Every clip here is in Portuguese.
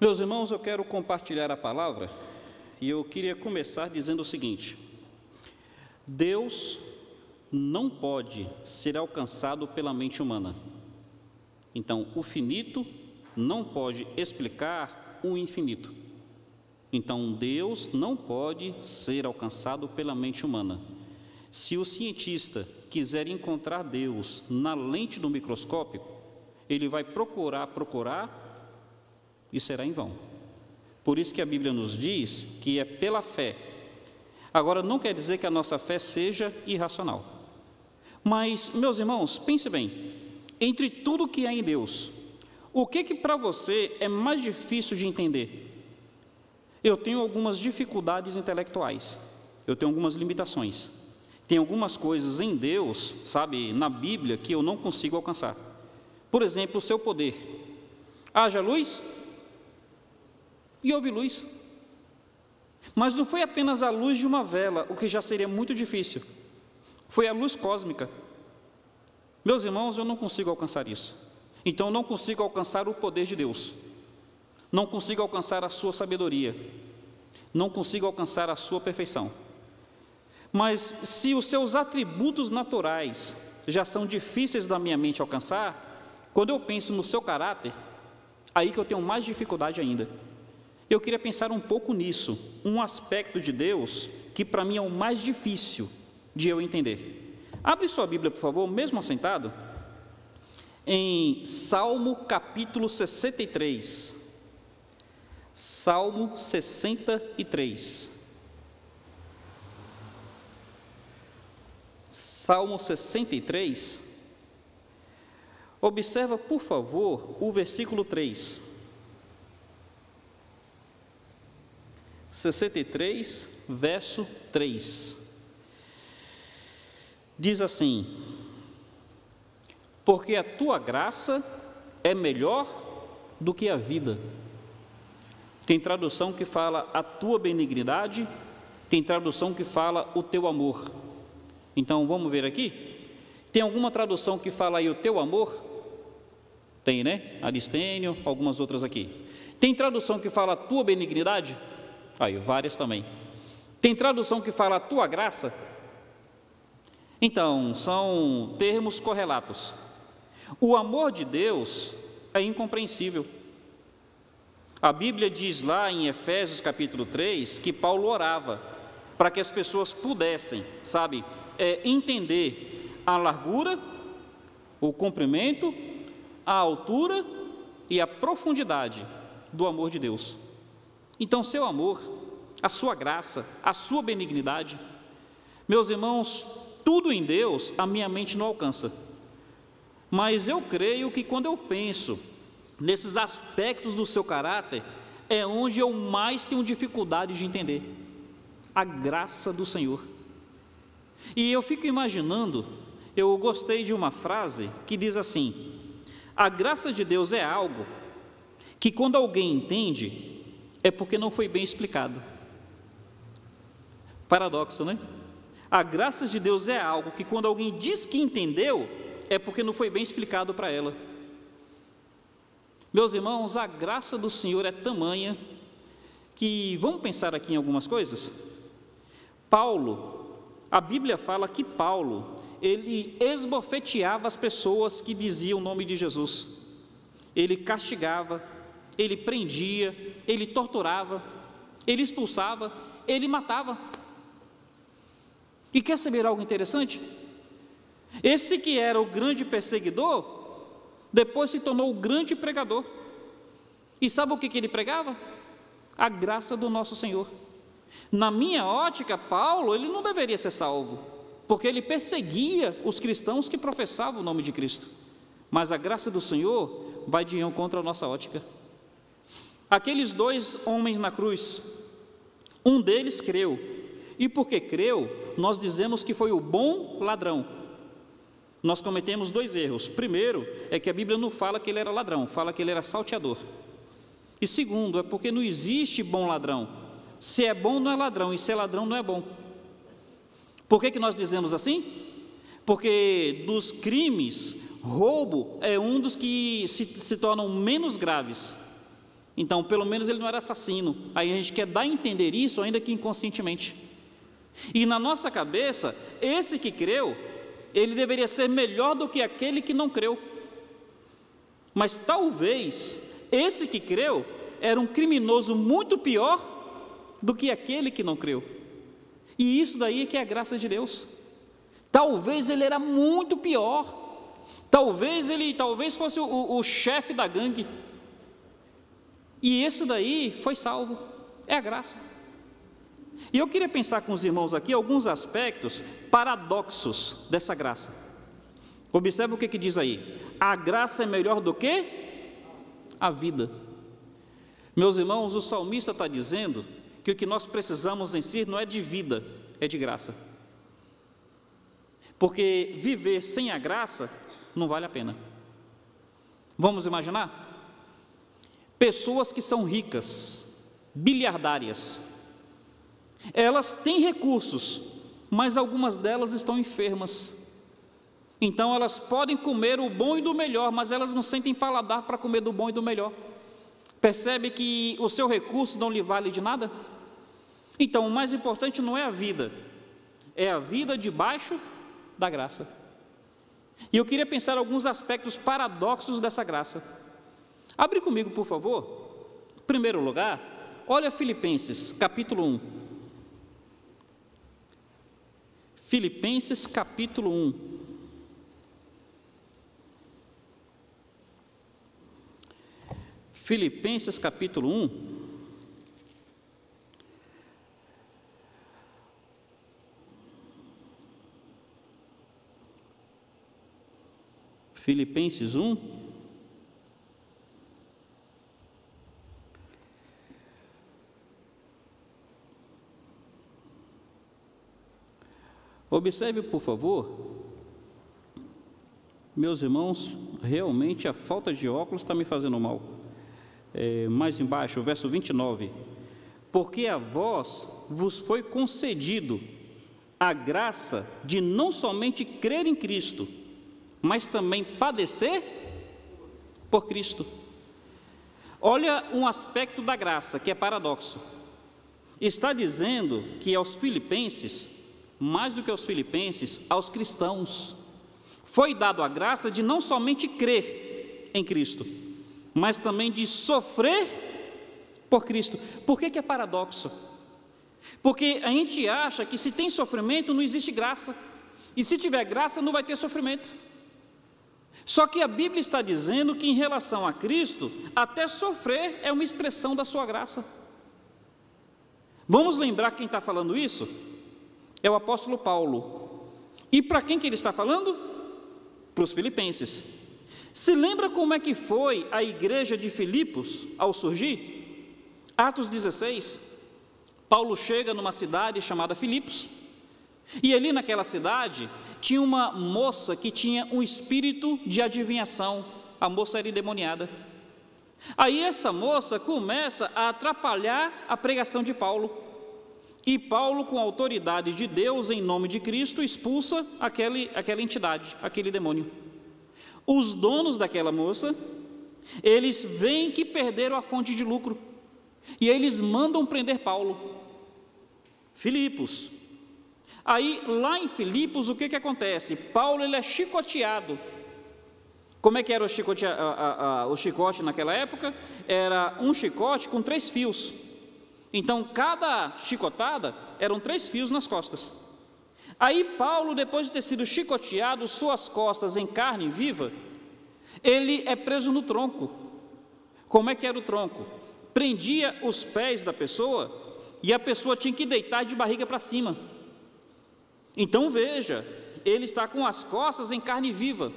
Meus irmãos, eu quero compartilhar a palavra e eu queria começar dizendo o seguinte: Deus não pode ser alcançado pela mente humana. Então, o finito não pode explicar o infinito. Então, Deus não pode ser alcançado pela mente humana. Se o cientista quiser encontrar Deus na lente do microscópio, ele vai procurar e será em vão. Por isso que a Bíblia nos diz que é pela fé. Agora, não quer dizer que a nossa fé seja irracional. Mas, meus irmãos, pense bem, entre tudo que há em Deus, o que para você é mais difícil de entender? Eu tenho algumas dificuldades intelectuais, eu tenho algumas limitações. Tem algumas coisas em Deus, sabe, na Bíblia, que eu não consigo alcançar. Por exemplo, o seu poder. Haja luz e houve luz. Mas não foi apenas a luz de uma vela, o que já seria muito difícil. Foi a luz cósmica. Meus irmãos, eu não consigo alcançar isso. Então, não consigo alcançar o poder de Deus. Não consigo alcançar a sua sabedoria. Não consigo alcançar a sua perfeição. Mas se os seus atributos naturais já são difíceis da minha mente alcançar, quando eu penso no seu caráter, aí que eu tenho mais dificuldade ainda. Eu queria pensar um pouco nisso, um aspecto de Deus que para mim é o mais difícil de eu entender. Abre sua Bíblia, por favor, mesmo assentado, em Salmo capítulo 63. Salmo 63. Salmo 63. Observa, por favor, o versículo 3. 63, verso 3. Diz assim: porque a tua graça é melhor do que a vida. Tem tradução que fala a tua benignidade, tem tradução que fala o teu amor. Então, vamos ver aqui? Tem alguma tradução que fala aí o teu amor? Tem, né? Aristênio, algumas outras aqui. Tem tradução que fala a tua benignidade? Aí, várias também. Tem tradução que fala a tua graça? Então, são termos correlatos. O amor de Deus é incompreensível. A Bíblia diz lá em Efésios capítulo 3 que Paulo orava para que as pessoas pudessem, sabe, entender a largura, o comprimento, a altura e a profundidade do amor de Deus. Então, seu amor, a sua graça, a sua benignidade, meus irmãos, tudo em Deus a minha mente não alcança. Mas eu creio que quando eu penso nesses aspectos do seu caráter, é onde eu mais tenho dificuldade de entender a graça do Senhor. E eu fico imaginando, eu gostei de uma frase que diz assim: a graça de Deus é algo que quando alguém entende, é porque não foi bem explicado. Paradoxo, né? A graça de Deus é algo que quando alguém diz que entendeu, é porque não foi bem explicado para ela. Meus irmãos, a graça do Senhor é tamanha que, vamos pensar aqui em algumas coisas? Paulo, a Bíblia fala que Paulo, ele esbofeteava as pessoas que diziam o nome de Jesus. Ele castigava, ele prendia, ele torturava, ele expulsava, ele matava. E quer saber algo interessante? Esse que era o grande perseguidor, depois se tornou o grande pregador. E sabe o que ele pregava? A graça do nosso Senhor. Na minha ótica, Paulo, ele não deveria ser salvo, porque ele perseguia os cristãos que professavam o nome de Cristo. Mas a graça do Senhor vai de encontro à nossa ótica. Aqueles dois homens na cruz, um deles creu, e porque creu, nós dizemos que foi o bom ladrão. Nós cometemos dois erros. Primeiro, é que a Bíblia não fala que ele era ladrão, fala que ele era salteador. E segundo, é porque não existe bom ladrão. Se é bom, não é ladrão, e se é ladrão, não é bom. Por que nós dizemos assim? Porque dos crimes, roubo é um dos que se tornam menos graves. Então, pelo menos ele não era assassino. Aí a gente quer dar a entender isso, ainda que inconscientemente. E na nossa cabeça, esse que creu, ele deveria ser melhor do que aquele que não creu. Mas talvez esse que creu era um criminoso muito pior do que aquele que não creu. E isso daí é que é a graça de Deus. Talvez ele era muito pior. Talvez fosse o chefe da gangue. E esse daí foi salvo. É a graça. E eu queria pensar com os irmãos aqui alguns aspectos paradoxos dessa graça. Observe o que diz aí. A graça é melhor do que a vida. Meus irmãos, o salmista está dizendo que o que nós precisamos em si não é de vida, é de graça. Porque viver sem a graça não vale a pena. Vamos imaginar? Pessoas que são ricas, bilhardárias, elas têm recursos, mas algumas delas estão enfermas. Então elas podem comer o bom e do melhor, mas elas não sentem paladar para comer do bom e do melhor. Percebe que o seu recurso não lhe vale de nada? Então o mais importante não é a vida, é a vida debaixo da graça. E eu queria pensar alguns aspectos paradoxos dessa graça. Abre comigo, por favor. Em primeiro lugar, olha Filipenses, capítulo 1. Filipenses, capítulo 1. Filipenses, capítulo 1. Filipenses 1. Observe, por favor, meus irmãos, realmente a falta de óculos está me fazendo mal. Mais embaixo, o verso 29. Porque a vós vos foi concedido a graça de não somente crer em Cristo, mas também padecer por Cristo. Olha um aspecto da graça que é paradoxo. Está dizendo que aos filipenses, mais do que aos filipenses, aos cristãos, foi dado a graça de não somente crer em Cristo, mas também de sofrer por Cristo. Por que é paradoxo? Porque a gente acha que se tem sofrimento não existe graça, e se tiver graça não vai ter sofrimento. Só que a Bíblia está dizendo que em relação a Cristo, até sofrer é uma expressão da sua graça. Vamos lembrar quem está falando isso? É o apóstolo Paulo. E para quem que ele está falando? Para os filipenses. Se lembra como é que foi a igreja de Filipos ao surgir? Atos 16. Paulo chega numa cidade chamada Filipos. E ali naquela cidade tinha uma moça que tinha um espírito de adivinhação. A moça era endemoniada. Aí essa moça começa a atrapalhar a pregação de Paulo. E Paulo, com a autoridade de Deus, em nome de Cristo, expulsa aquela entidade, aquele demônio. Os donos daquela moça, eles veem que perderam a fonte de lucro. E eles mandam prender Paulo. Filipos. Aí, lá em Filipos, o que acontece? Paulo ele é chicoteado. Como é que era o chicote naquela época? Era um chicote com 3 fios. Então, cada chicotada eram 3 fios nas costas. Aí Paulo, depois de ter sido chicoteado, suas costas em carne viva, ele é preso no tronco. Como é que era o tronco? Prendia os pés da pessoa e a pessoa tinha que deitar de barriga para cima. Então veja, ele está com as costas em carne viva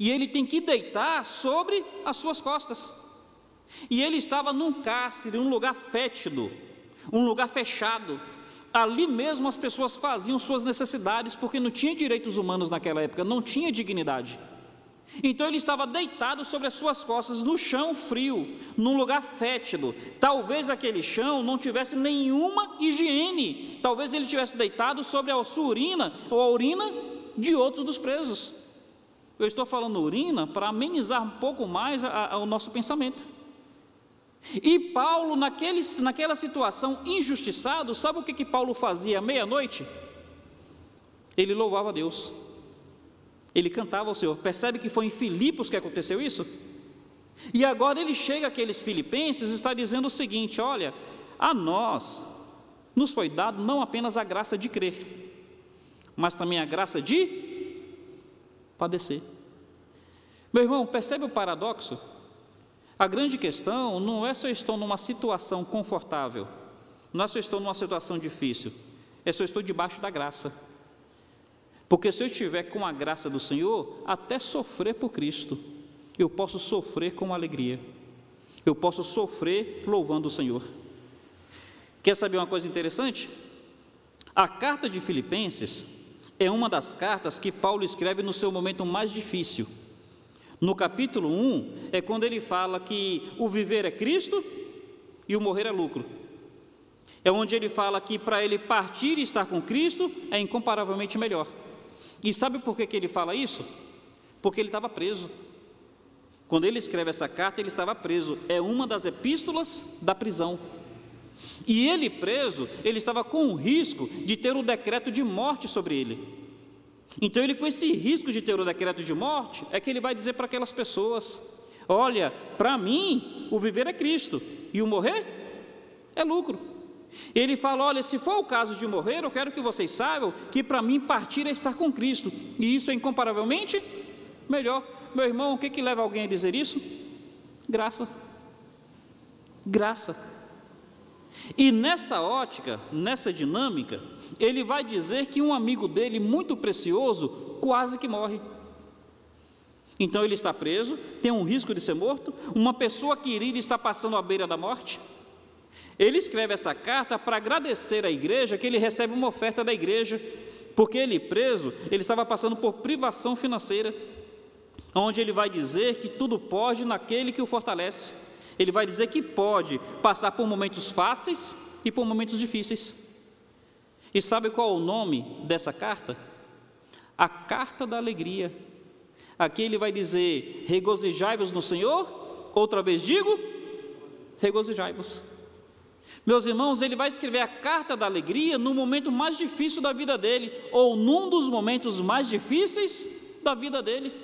e ele tem que deitar sobre as suas costas. E ele estava num cárcere, um lugar fétido, um lugar fechado. Ali mesmo as pessoas faziam suas necessidades, porque não tinha direitos humanos naquela época, não tinha dignidade. Então ele estava deitado sobre as suas costas, no chão frio, num lugar fétido. Talvez aquele chão não tivesse nenhuma higiene. Talvez ele tivesse deitado sobre a sua urina, ou a urina de outros dos presos. Eu estou falando urina para amenizar um pouco mais o nosso pensamento. E Paulo, naquela situação, injustiçado, sabe o que Paulo fazia à meia-noite? Ele louvava a Deus, ele cantava ao Senhor. Percebe que foi em Filipos que aconteceu isso? E agora ele chega àqueles filipenses e está dizendo o seguinte: olha, a nós nos foi dado não apenas a graça de crer, mas também a graça de padecer. Meu irmão, percebe o paradoxo? A grande questão não é se eu estou numa situação confortável, não é se eu estou numa situação difícil, é se eu estou debaixo da graça. Porque se eu estiver com a graça do Senhor, até sofrer por Cristo, eu posso sofrer com alegria, eu posso sofrer louvando o Senhor. Quer saber uma coisa interessante? A carta de Filipenses é uma das cartas que Paulo escreve no seu momento mais difícil. No capítulo 1 é quando ele fala que o viver é Cristo e o morrer é lucro. É onde ele fala que para ele partir e estar com Cristo é incomparavelmente melhor. E sabe por que ele fala isso? Porque ele estava preso. Quando ele escreve essa carta, ele estava preso. É uma das epístolas da prisão. E ele preso, ele estava com o risco de ter o decreto de morte sobre ele. Então ele, com esse risco de ter o decreto de morte, é que ele vai dizer para aquelas pessoas: olha, para mim o viver é Cristo e o morrer é lucro. Ele fala: olha, se for o caso de morrer, eu quero que vocês saibam que para mim partir é estar com Cristo, e isso é incomparavelmente melhor. Meu irmão, o que leva alguém a dizer isso? Graça. Graça. E nessa ótica, nessa dinâmica, ele vai dizer que um amigo dele muito precioso quase que morre. Então ele está preso, tem um risco de ser morto, uma pessoa querida está passando à beira da morte. Ele escreve essa carta para agradecer à igreja que ele recebe uma oferta da igreja, porque ele preso, ele estava passando por privação financeira, onde ele vai dizer que tudo pode naquele que o fortalece. Ele vai dizer que pode passar por momentos fáceis e por momentos difíceis. E sabe qual é o nome dessa carta? A carta da alegria. Aqui ele vai dizer: regozijai-vos no Senhor. Outra vez digo, regozijai-vos. Meus irmãos, ele vai escrever a carta da alegria no momento mais difícil da vida dele, ou num dos momentos mais difíceis da vida dele.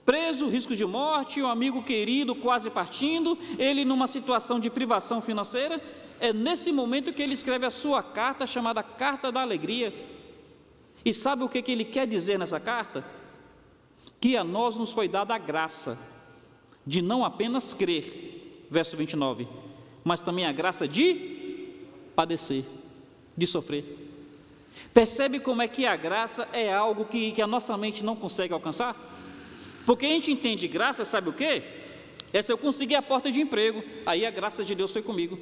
Preso, risco de morte, um amigo querido quase partindo, ele numa situação de privação financeira. É nesse momento que ele escreve a sua carta, chamada Carta da Alegria. E sabe o que ele quer dizer nessa carta? Que a nós nos foi dada a graça de não apenas crer, verso 29, mas também a graça de padecer, de sofrer. Percebe como é que a graça é algo que a nossa mente não consegue alcançar? Porque a gente entende graça, sabe o quê? É se eu conseguir a porta de emprego, aí a graça de Deus foi comigo.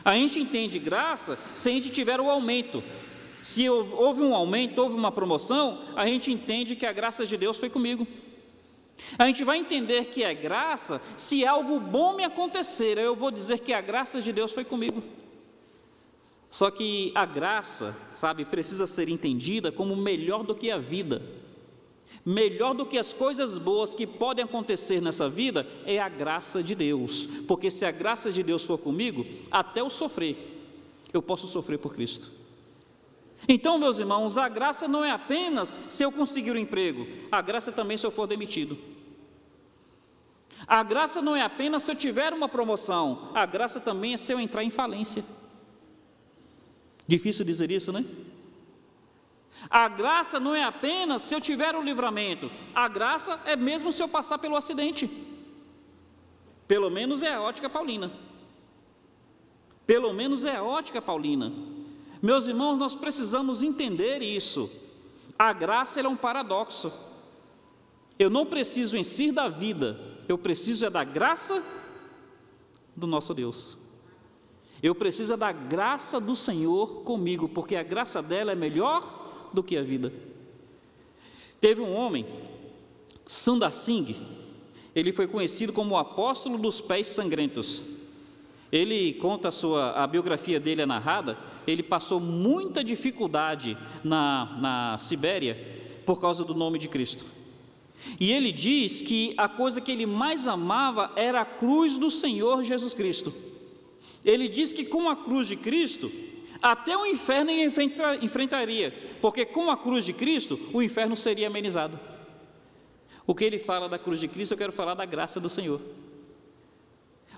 A gente entende graça se a gente tiver o aumento. Se houve um aumento, houve uma promoção, a gente entende que a graça de Deus foi comigo. A gente vai entender que é graça se algo bom me acontecer, eu vou dizer que a graça de Deus foi comigo. Só que a graça, sabe, precisa ser entendida como melhor do que a vida. Melhor do que as coisas boas que podem acontecer nessa vida é a graça de Deus, porque se a graça de Deus for comigo, até eu sofrer, eu posso sofrer por Cristo. Então, meus irmãos, a graça não é apenas se eu conseguir um emprego, a graça também se eu for demitido. A graça não é apenas se eu tiver uma promoção, a graça também é se eu entrar em falência. Difícil dizer isso, né? A graça não é apenas se eu tiver o livramento, a graça é mesmo se eu passar pelo acidente. Pelo menos é a ótica paulina. Pelo menos é a ótica paulina. Meus irmãos, nós precisamos entender isso. A graça é um paradoxo. Eu não preciso em si da vida, eu preciso é da graça do nosso Deus. Eu preciso é da graça do Senhor comigo, porque a graça dela é melhor do que a vida. Teve um homem, Sundar Singh, ele foi conhecido como o apóstolo dos pés sangrentos. Ele conta a biografia dele é narrada, ele passou muita dificuldade na Sibéria por causa do nome de Cristo. E ele diz que a coisa que ele mais amava era a cruz do Senhor Jesus Cristo. Ele diz que com a cruz de Cristo, até o inferno ele enfrentaria, porque com a cruz de Cristo, o inferno seria amenizado. O que ele fala da cruz de Cristo, eu quero falar da graça do Senhor.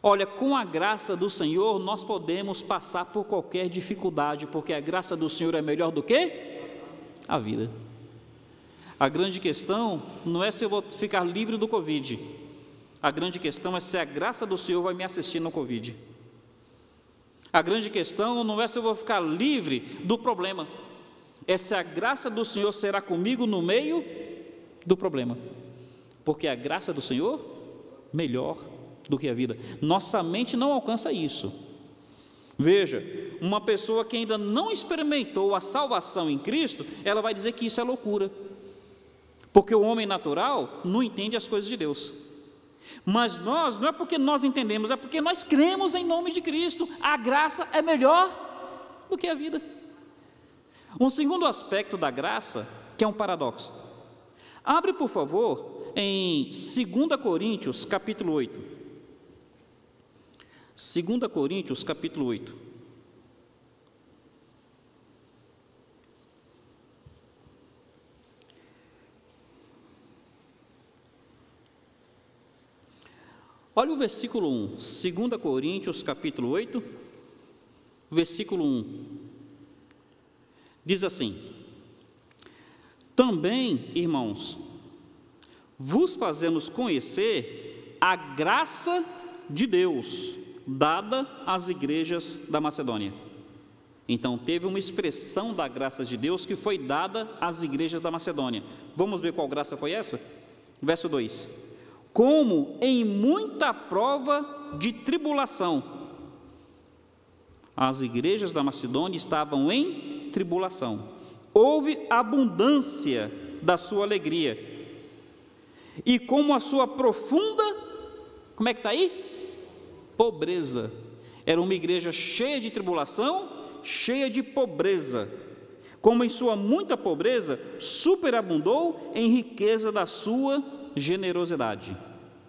Olha, com a graça do Senhor, nós podemos passar por qualquer dificuldade, porque a graça do Senhor é melhor do que a vida. A grande questão não é se eu vou ficar livre do Covid. A grande questão é se a graça do Senhor vai me assistir no Covid. A grande questão não é se eu vou ficar livre do problema. É se a graça do Senhor será comigo no meio do problema. Porque a graça do Senhor, melhor do que a vida. Nossa mente não alcança isso. Veja, uma pessoa que ainda não experimentou a salvação em Cristo, ela vai dizer que isso é loucura. Porque o homem natural não entende as coisas de Deus. Mas nós, não é porque nós entendemos, é porque nós cremos em nome de Cristo. A graça é melhor do que a vida. Um segundo aspecto da graça, que é um paradoxo. Abre, por favor, em 2 Coríntios, capítulo 8. 2 Coríntios, capítulo 8. Olha o versículo 1, 2 Coríntios, capítulo 8, versículo 1. Diz assim: também, irmãos, vos fazemos conhecer a graça de Deus, dada às igrejas da Macedônia. Então, teve uma expressão da graça de Deus que foi dada às igrejas da Macedônia. Vamos ver qual graça foi essa? Verso 2. Como em muita prova de tribulação. As igrejas da Macedônia estavam em tribulação. Houve abundância da sua alegria. E como a sua profunda, como é que está aí? Pobreza. Era uma igreja cheia de tribulação, cheia de pobreza. Como em sua muita pobreza, superabundou em riqueza da sua generosidade.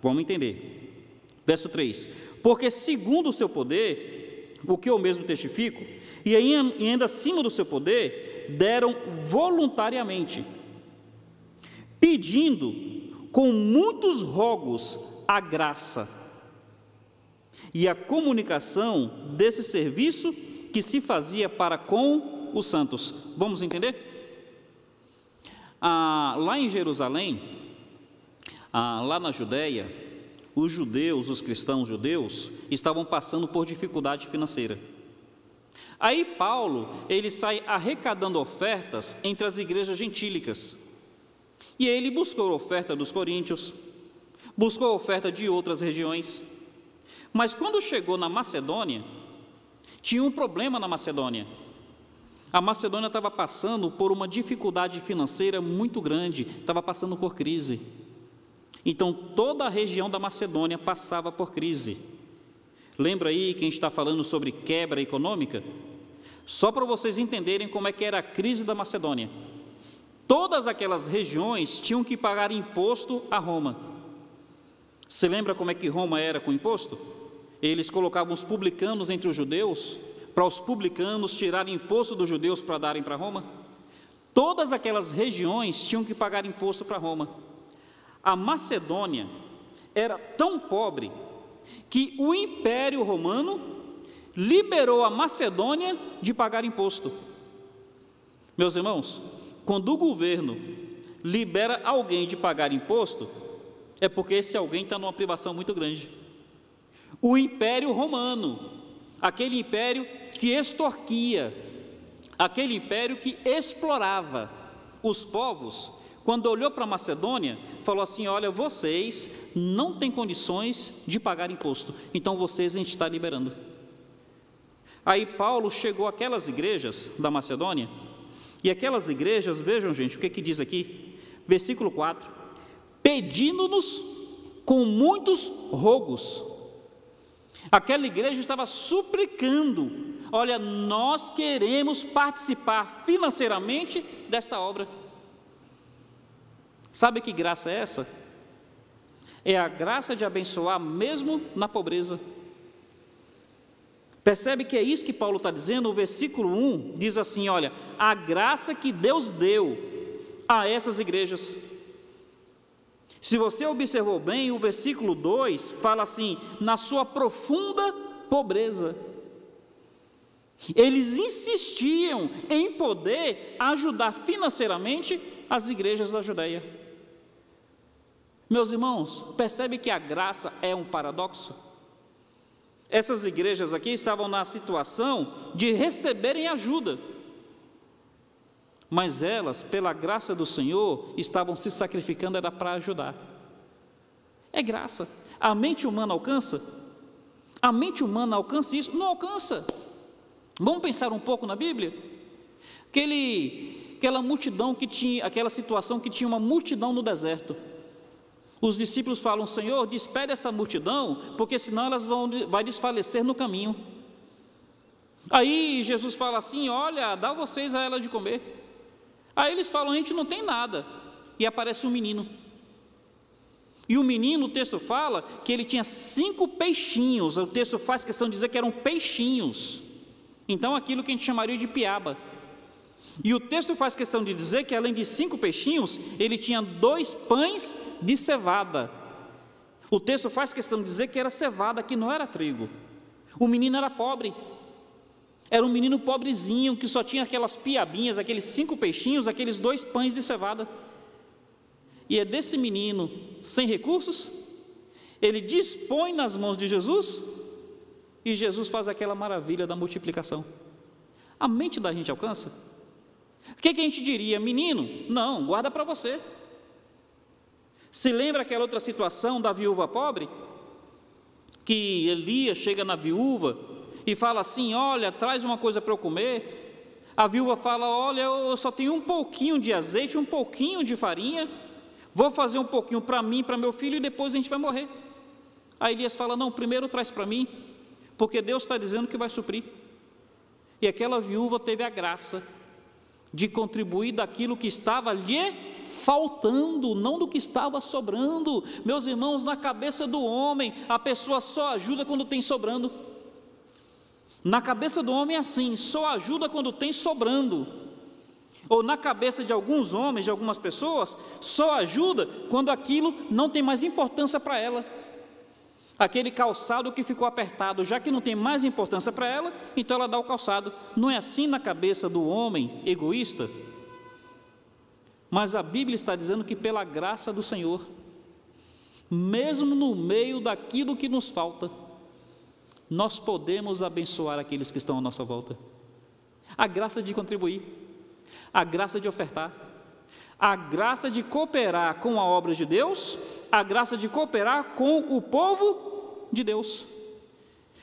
Vamos entender. Verso 3. Porque segundo o seu poder, o que eu mesmo testifico, e ainda acima do seu poder, deram voluntariamente, pedindo com muitos rogos a graça e a comunicação desse serviço que se fazia para com os santos. Vamos entender? Lá em Jerusalém, lá na Judéia, os judeus, os cristãos judeus, estavam passando por dificuldade financeira. Aí Paulo, ele sai arrecadando ofertas entre as igrejas gentílicas. E ele buscou a oferta dos coríntios, buscou a oferta de outras regiões. Mas quando chegou na Macedônia, tinha um problema na Macedônia. A Macedônia estava passando por uma dificuldade financeira muito grande, estava passando por crise. Então, toda a região da Macedônia passava por crise. Lembra aí que a gente está falando sobre quebra econômica? Só para vocês entenderem como é que era a crise da Macedônia. Todas aquelas regiões tinham que pagar imposto a Roma. Você lembra como é que Roma era com imposto? Eles colocavam os publicanos entre os judeus, para os publicanos tirarem imposto dos judeus para darem para Roma. Todas aquelas regiões tinham que pagar imposto para Roma. A Macedônia era tão pobre que o Império Romano liberou a Macedônia de pagar imposto. Meus irmãos, quando o governo libera alguém de pagar imposto, é porque esse alguém está numa privação muito grande. O Império Romano, aquele império que extorquia, aquele império que explorava os povos, quando olhou para a Macedônia, falou assim: olha, vocês não têm condições de pagar imposto, então vocês a gente está liberando. Aí Paulo chegou àquelas igrejas da Macedônia, e aquelas igrejas, vejam gente, o que diz aqui, versículo 4, pedindo-nos com muitos rogos. Aquela igreja estava suplicando: olha, nós queremos participar financeiramente desta obra. Sabe que graça é essa? É a graça de abençoar mesmo na pobreza. Percebe que é isso que Paulo está dizendo? O versículo 1 diz assim, olha, a graça que Deus deu a essas igrejas. Se você observou bem, o versículo 2 fala assim, na sua profunda pobreza. Eles insistiam em poder ajudar financeiramente as igrejas da Judeia. Meus irmãos, percebe que a graça é um paradoxo? Essas igrejas aqui estavam na situação de receberem ajuda, mas elas, pela graça do Senhor, estavam se sacrificando, era para ajudar. É graça. A mente humana alcança? A mente humana alcança isso? Não alcança. Vamos pensar um pouco na Bíblia? Aquela multidão que tinha, aquela situação que tinha uma multidão no deserto. Os discípulos falam, Senhor, despede essa multidão, porque senão elas vai desfalecer no caminho. Aí Jesus fala assim, olha, dá vocês a ela de comer. Aí eles falam, a gente não tem nada. E aparece um menino. E o menino, o texto fala que ele tinha 5 peixinhos. O texto faz questão de dizer que eram peixinhos. Então aquilo que a gente chamaria de piaba. E o texto faz questão de dizer que além de 5 peixinhos, ele tinha 2 pães de cevada. O texto faz questão de dizer que era cevada, que não era trigo. O menino era pobre. Era um menino pobrezinho, que só tinha aquelas piabinhas, aqueles 5 peixinhos, aqueles 2 pães de cevada. E é desse menino, sem recursos, ele dispõe nas mãos de Jesus, e Jesus faz aquela maravilha da multiplicação. A mente da gente alcança? O que a gente diria? Menino, não, guarda para você. Se lembra aquela outra situação da viúva pobre? Que Elias chega na viúva e fala assim, olha, traz uma coisa para eu comer. A viúva fala, olha, eu só tenho um pouquinho de azeite, um pouquinho de farinha, vou fazer um pouquinho para mim, para meu filho, e depois a gente vai morrer. Aí Elias fala, não, primeiro traz para mim, porque Deus está dizendo que vai suprir. E aquela viúva teve a graça de contribuir daquilo que estava lhe faltando, não do que estava sobrando. Meus irmãos, na cabeça do homem, a pessoa só ajuda quando tem sobrando. Na cabeça do homem é assim, só ajuda quando tem sobrando. Ou na cabeça de alguns homens, de algumas pessoas, só ajuda quando aquilo não tem mais importância para ela. Aquele calçado que ficou apertado, já que não tem mais importância para ela, então ela dá o calçado. Não é assim na cabeça do homem egoísta? Mas a Bíblia está dizendo que pela graça do Senhor, mesmo no meio daquilo que nos falta, nós podemos abençoar aqueles que estão à nossa volta. A graça de contribuir, a graça de ofertar, a graça de cooperar com a obra de Deus, a graça de cooperar com o povo de Deus.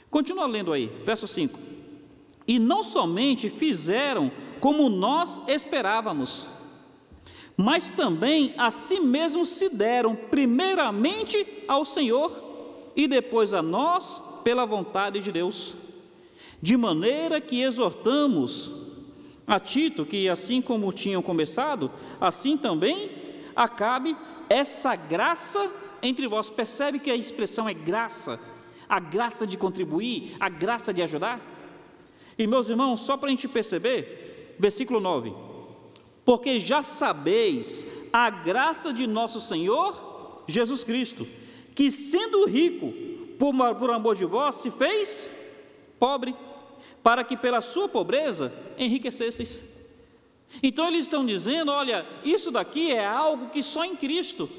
Continua lendo aí, verso 5. E não somente fizeram como nós esperávamos, mas também a si mesmos se deram primeiramente ao Senhor e depois a nós pela vontade de Deus. De maneira que exortamos a Tito que assim como tinham começado, assim também acabe essa graça entre vós. Percebe que a expressão é graça, a graça de contribuir, a graça de ajudar? E meus irmãos, só para a gente perceber, versículo 9, porque já sabeis a graça de nosso Senhor Jesus Cristo, que sendo rico, por amor de vós, se fez pobre, para que pela sua pobreza enriquecesseis. Então eles estão dizendo, olha, isso daqui é algo que só em Cristo,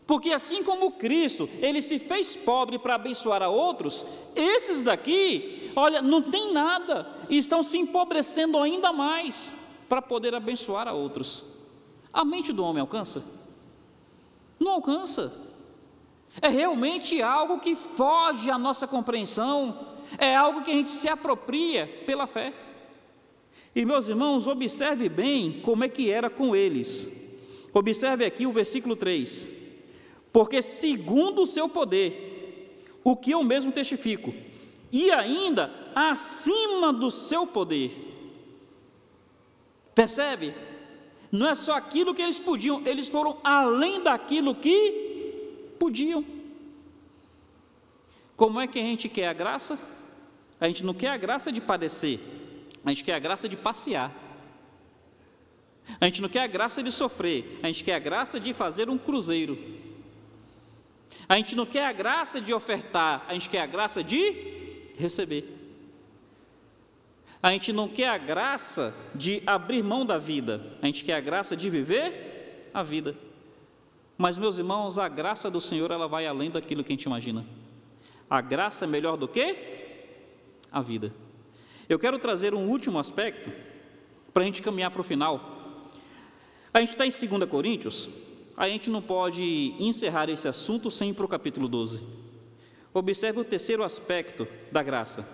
porque assim como Cristo, ele se fez pobre para abençoar a outros, esses daqui, olha, não tem nada, e estão se empobrecendo ainda mais, para poder abençoar a outros. A mente do homem alcança? Não alcança. É realmente algo que foge à nossa compreensão, é algo que a gente se apropria pela fé. E meus irmãos, observe bem como é que era com eles. Observe aqui o versículo 3. Porque segundo o seu poder, o que eu mesmo testifico, e ainda acima do seu poder. Percebe? Não é só aquilo que eles podiam, eles foram além daquilo que podiam. Como é que a gente quer a graça? A gente não quer a graça de padecer, a gente quer a graça de passear. A gente não quer a graça de sofrer, a gente quer a graça de fazer um cruzeiro. A gente não quer a graça de ofertar, a gente quer a graça de receber. A gente não quer a graça de abrir mão da vida, a gente quer a graça de viver a vida. Mas, meus irmãos, a graça do Senhor, ela vai além daquilo que a gente imagina. A graça é melhor do que a vida. Eu quero trazer um último aspecto para a gente caminhar para o final. A gente está em 2 Coríntios, a gente não pode encerrar esse assunto sem ir para o capítulo 12. Observe o terceiro aspecto da graça,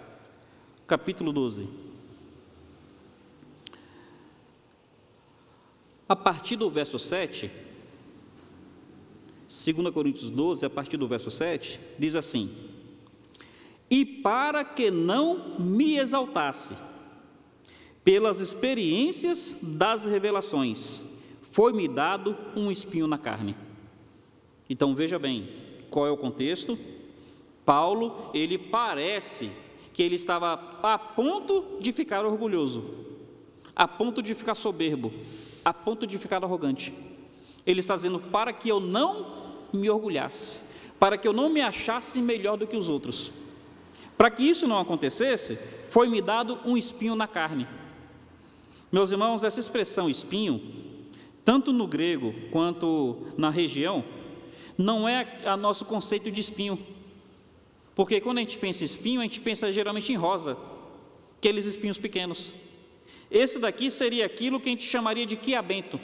capítulo 12. A partir do verso 7, 2 Coríntios 12, a partir do verso 7, diz assim: e para que não me exaltasse pelas experiências das revelações, foi-me dado um espinho na carne. Então veja bem, qual é o contexto? Paulo, ele parece que ele estava a ponto de ficar orgulhoso, a ponto de ficar soberbo, a ponto de ficar arrogante. Ele está dizendo: para que eu não me orgulhasse, para que eu não me achasse melhor do que os outros. Para que isso não acontecesse, foi-me dado um espinho na carne. Meus irmãos, essa expressão espinho, tanto no grego quanto na região, não é o nosso conceito de espinho. Porque quando a gente pensa em espinho, a gente pensa geralmente em rosa, aqueles espinhos pequenos. Esse daqui seria aquilo que a gente chamaria de quiabento.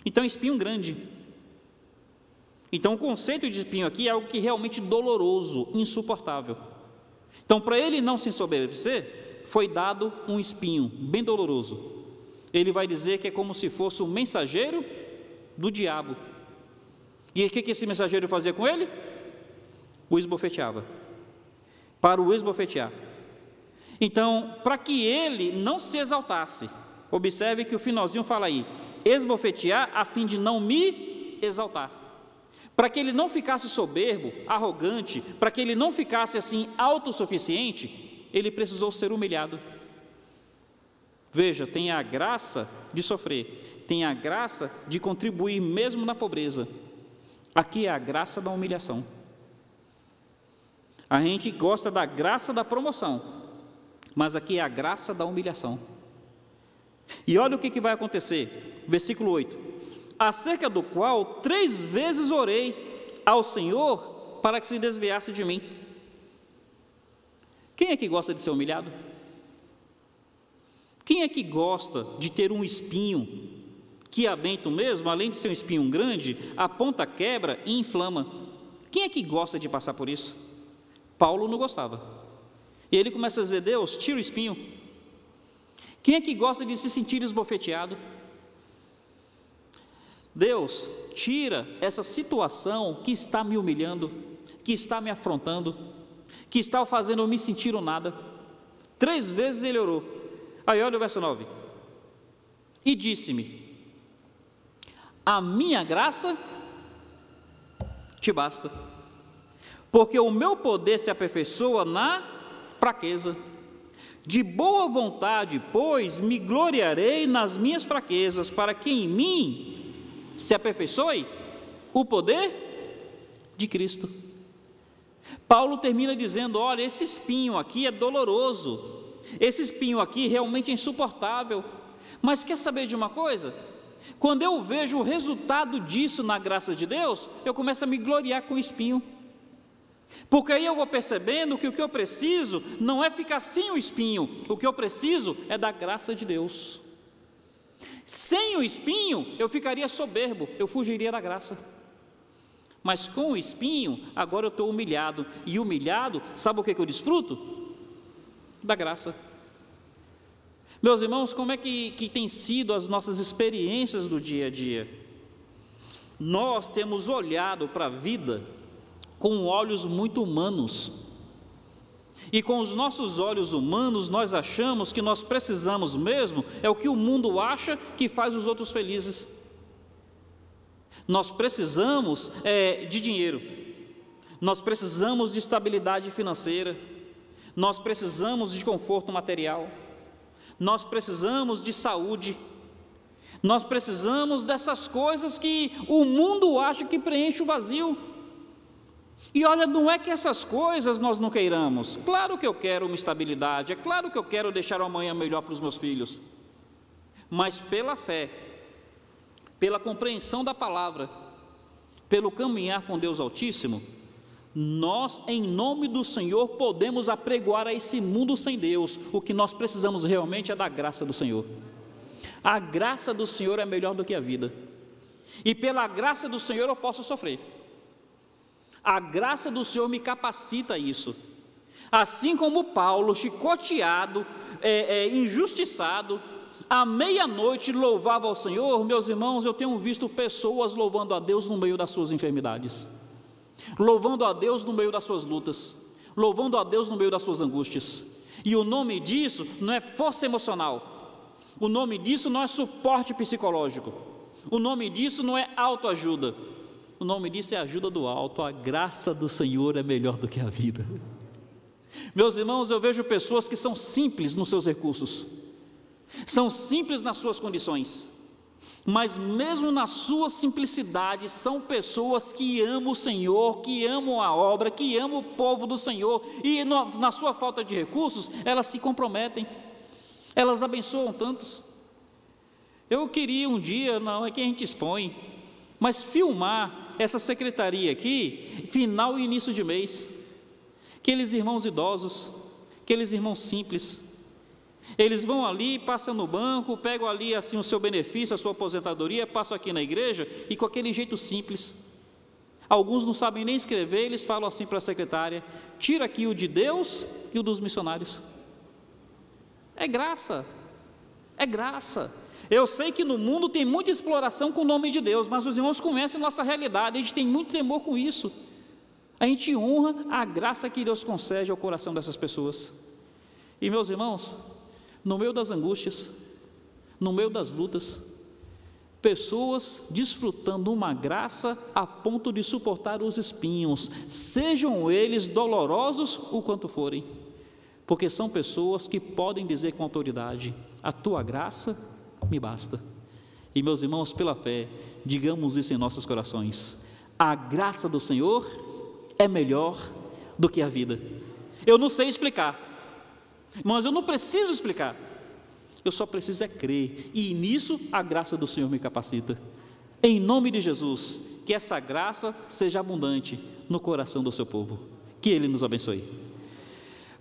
Então, espinho grande. Então, o conceito de espinho aqui é algo que é realmente doloroso, insuportável. Então, para ele não se ensoberbecer, foi dado um espinho bem doloroso. Ele vai dizer que é como se fosse um mensageiro do diabo. E o que esse mensageiro fazia com ele? O esbofeteava. Para o esbofetear. Então, para que ele não se exaltasse, observe que o finalzinho fala aí: esbofetear a fim de não me exaltar. Para que ele não ficasse soberbo, arrogante, para que ele não ficasse assim autossuficiente, ele precisou ser humilhado. Veja, tem a graça de sofrer, tem a graça de contribuir mesmo na pobreza. Aqui é a graça da humilhação. A gente gosta da graça da promoção, mas aqui é a graça da humilhação. E olha o que vai acontecer, versículo 8: acerca do qual 3 vezes orei ao Senhor para que se desviasse de mim. Quem é que gosta de ser humilhado? Quem é que gosta de ter um espinho, quiabento mesmo, além de ser um espinho grande, a ponta quebra e inflama? Quem é que gosta de passar por isso? Paulo não gostava. E ele começa a dizer: Deus, tira o espinho. Quem é que gosta de se sentir esbofeteado? Deus, tira essa situação que está me humilhando, que está me afrontando, que está fazendo eu me sentir um nada. 3 vezes ele orou. Aí olha o verso 9: e disse-me: a minha graça te basta, porque o meu poder se aperfeiçoa na fraqueza. De boa vontade, pois, me gloriarei nas minhas fraquezas, para que em mim se aperfeiçoe o poder de Cristo. Paulo termina dizendo: olha, esse espinho aqui é doloroso, esse espinho aqui realmente é insuportável, mas quer saber de uma coisa? Quando eu vejo o resultado disso na graça de Deus, eu começo a me gloriar com o espinho, porque aí eu vou percebendo que o que eu preciso não é ficar sem o espinho, o que eu preciso é da graça de Deus. Sem o espinho eu ficaria soberbo, eu fugiria da graça. Mas com o espinho, agora eu estou humilhado, e humilhado, sabe o que eu desfruto? Da graça. Meus irmãos, como é que tem sido as nossas experiências do dia a dia? Nós temos olhado para a vida com olhos muito humanos. E com os nossos olhos humanos, nós achamos que nós precisamos mesmo, é o que o mundo acha que faz os outros felizes. Nós precisamos de dinheiro, nós precisamos de estabilidade financeira, nós precisamos de conforto material, nós precisamos de saúde, nós precisamos dessas coisas que o mundo acha que preenche o vazio. E olha, não é que essas coisas nós não queiramos. Claro que eu quero uma estabilidade, é claro que eu quero deixar o amanhã melhor para os meus filhos. Mas pela fé, pela compreensão da palavra, pelo caminhar com Deus Altíssimo, nós, em nome do Senhor, podemos apregoar a esse mundo sem Deus. O que nós precisamos realmente é da graça do Senhor. A graça do Senhor é melhor do que a vida. E pela graça do Senhor eu posso sofrer. A graça do Senhor me capacita a isso. Assim como Paulo, chicoteado, injustiçado, à meia-noite louvava ao Senhor, meus irmãos, eu tenho visto pessoas louvando a Deus no meio das suas enfermidades, louvando a Deus no meio das suas lutas, louvando a Deus no meio das suas angústias. E o nome disso não é força emocional, o nome disso não é suporte psicológico, o nome disso não é autoajuda, o nome disso é ajuda do alto. A graça do Senhor é melhor do que a vida. Meus irmãos, eu vejo pessoas que são simples nos seus recursos, são simples nas suas condições, mas mesmo na sua simplicidade, são pessoas que amam o Senhor, que amam a obra, que amam o povo do Senhor, e na sua falta de recursos, elas se comprometem, elas abençoam tantos. Eu queria um dia, não é que a gente expõe, mas filmar essa secretaria aqui, final e início de mês, aqueles irmãos idosos, aqueles irmãos simples, eles vão ali, passam no banco, pegam ali assim o seu benefício, a sua aposentadoria, passam aqui na igreja e com aquele jeito simples. Alguns não sabem nem escrever, eles falam assim para a secretária: tira aqui o de Deus e o dos missionários. É graça, é graça. Eu sei que no mundo tem muita exploração com o nome de Deus, mas os irmãos conhecem nossa realidade, a gente tem muito temor com isso. A gente honra a graça que Deus concede ao coração dessas pessoas. E meus irmãos, no meio das angústias, no meio das lutas, pessoas desfrutando uma graça a ponto de suportar os espinhos, sejam eles dolorosos o quanto forem, porque são pessoas que podem dizer com autoridade: a tua graça me basta. E meus irmãos, pela fé, digamos isso em nossos corações: a graça do Senhor é melhor do que a vida. Eu não sei explicar, mas eu não preciso explicar, eu só preciso crer, e nisso a graça do Senhor me capacita. Em nome de Jesus, que essa graça seja abundante no coração do seu povo, que Ele nos abençoe.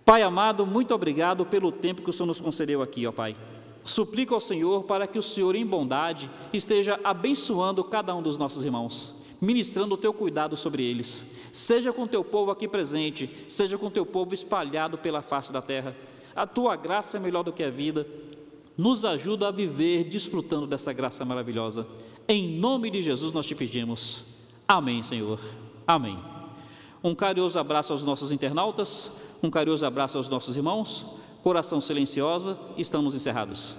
Pai amado, muito obrigado pelo tempo que o Senhor nos concedeu aqui, ó Pai. Suplico ao Senhor para que o Senhor em bondade esteja abençoando cada um dos nossos irmãos, ministrando o teu cuidado sobre eles, seja com o teu povo aqui presente, seja com o teu povo espalhado pela face da terra. A tua graça é melhor do que a vida, nos ajuda a viver desfrutando dessa graça maravilhosa. Em nome de Jesus nós te pedimos. Amém, Senhor. Amém. Um carinhoso abraço aos nossos internautas, um carinhoso abraço aos nossos irmãos. Coração silenciosa, estamos encerrados.